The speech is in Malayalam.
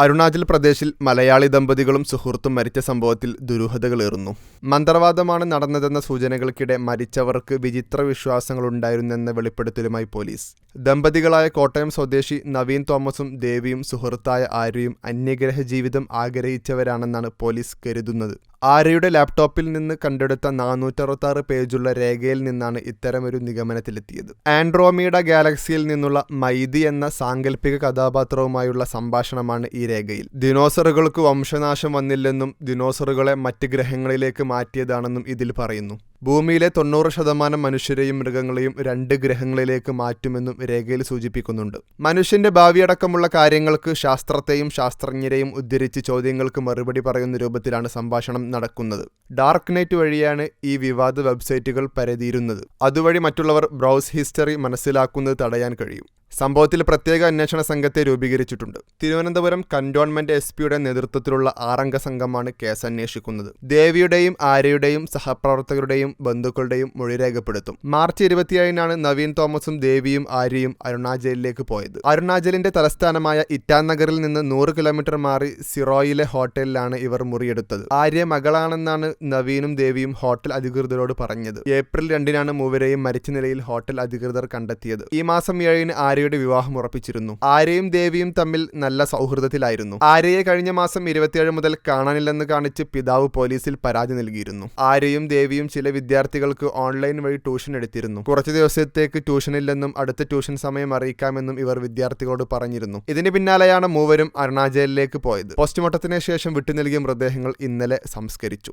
അരുണാചൽ പ്രദേശിൽ മലയാളി ദമ്പതികളും സുഹൃത്തും മരിച്ച സംഭവത്തിൽ ദുരൂഹതകളേറുന്നു. മന്ത്രവാദമാണ് നടന്നതെന്ന സൂചനകൾക്കിടെ മരിച്ചവർക്ക് വിചിത്ര വിശ്വാസങ്ങളുണ്ടായിരുന്നെന്ന വെളിപ്പെടുത്തലുമായി പോലീസ്. ദമ്പതികളായ കോട്ടയം സ്വദേശി നവീൻ തോമസും ദേവിയും സുഹൃത്തായ ആര്യയും അന്യഗ്രഹ ജീവിതം ആഗ്രഹിച്ചവരാണെന്നാണ് പോലീസ് കരുതുന്നത്. ആര്യയുടെ ലാപ്ടോപ്പിൽ നിന്ന് കണ്ടെടുത്ത 466 പേജുള്ള രേഖയിൽ നിന്നാണ് ഇത്തരമൊരു നിഗമനത്തിലെത്തിയത്. ആൻഡ്രോമീഡ ഗാലക്സിയിൽ നിന്നുള്ള മൈതി എന്ന സാങ്കല്പിക കഥാപാത്രവുമായുള്ള സംഭാഷണമാണ് ഈ രേഖയിൽ. ദിനോസറുകൾക്ക് വംശനാശം വന്നില്ലെന്നും ദിനോസറുകളെ മറ്റ് ഗ്രഹങ്ങളിലേക്ക് മാറ്റിയതാണെന്നും ഇതിൽ പറയുന്നു. ഭൂമിയിലെ 90% മനുഷ്യരെയും മൃഗങ്ങളെയും 2 ഗ്രഹങ്ങളിലേക്ക് മാറ്റുമെന്നും രേഖയിൽ സൂചിപ്പിക്കുന്നുണ്ട്. മനുഷ്യന്റെ ഭാവിയടക്കമുള്ള കാര്യങ്ങൾക്ക് ശാസ്ത്രത്തെയും ശാസ്ത്രജ്ഞരെയും ഉദ്ധരിച്ച് ചോദ്യങ്ങൾക്ക് മറുപടി പറയുന്ന രൂപത്തിലാണ് സംഭാഷണം നടക്കുന്നത്. ഡാർക്ക് നെറ്റ് വഴിയാണ് ഈ വിവാദ വെബ്സൈറ്റുകൾ പരതിയിരുന്നത്. അതുവഴി മറ്റുള്ളവർ ബ്രൗസ് ഹിസ്റ്ററി മനസ്സിലാക്കുന്നത് തടയാൻ കഴിയും. സംഭവത്തിൽ പ്രത്യേക അന്വേഷണ സംഘത്തെ രൂപീകരിച്ചിട്ടുണ്ട്. തിരുവനന്തപുരം കന്റോൺമെന്റ് എസ്.പിയുടെ നേതൃത്വത്തിലുള്ള 6-അംഗ സംഘമാണ് കേസ് അന്വേഷിക്കുന്നത്. ദേവിയുടെയും ആര്യയുടെയും സഹപ്രവർത്തകരുടെയും ബന്ധുക്കളുടെയും മൊഴി രേഖപ്പെടുത്തും. മാർച്ച് 27-നാണ് നവീൻ തോമസും ദേവിയും ആര്യയും അരുണാചലിലേക്ക് പോയത്. അരുണാചലിന്റെ തലസ്ഥാനമായ ഇറ്റാനഗറിൽ നിന്ന് 100 കിലോമീറ്റർ മാറി സിറോയിലെ ഹോട്ടലിലാണ് ഇവർ മുറിയെടുത്തത്. ആര്യ മകളാണെന്നാണ് നവീനും ദേവിയും ഹോട്ടൽ അധികൃതരോട് പറഞ്ഞത്. ഏപ്രിൽ 2-നാണ് മൂവരെയും മരിച്ച നിലയിൽ ഹോട്ടൽ അധികൃതർ കണ്ടെത്തിയത്. ഈ മാസം 7-ന് ആര്യയുടെ വിവാഹം ഉറപ്പിച്ചിരുന്നു. ആര്യയും ദേവിയും തമ്മിൽ നല്ല സൗഹൃദത്തിലായിരുന്നു. ആര്യയെ കഴിഞ്ഞ മാസം 27 മുതൽ കാണാനില്ലെന്ന് കാണിച്ച് പിതാവ് പോലീസിൽ പരാതി നൽകിയിരുന്നു. ആര്യയും ദേവിയും ചില വിദ്യാർത്ഥികൾക്ക് ഓൺലൈൻ വഴി ട്യൂഷൻ എടുത്തിരുന്നു. കുറച്ചു ദിവസത്തേക്ക് ട്യൂഷനില്ലെന്നും അടുത്ത ട്യൂഷൻ സമയം അറിയിക്കാമെന്നും ഇവർ വിദ്യാർത്ഥികളോട് പറഞ്ഞിരുന്നു. ഇതിന് പിന്നാലെയാണ് മൂവരും അരുണാചലിലേക്ക് പോയത്. പോസ്റ്റ്മോർട്ടത്തിന് ശേഷം വിട്ടുനൽകിയ മൃതദേഹങ്ങൾ ഇന്നലെ സംസ്കരിച്ചു.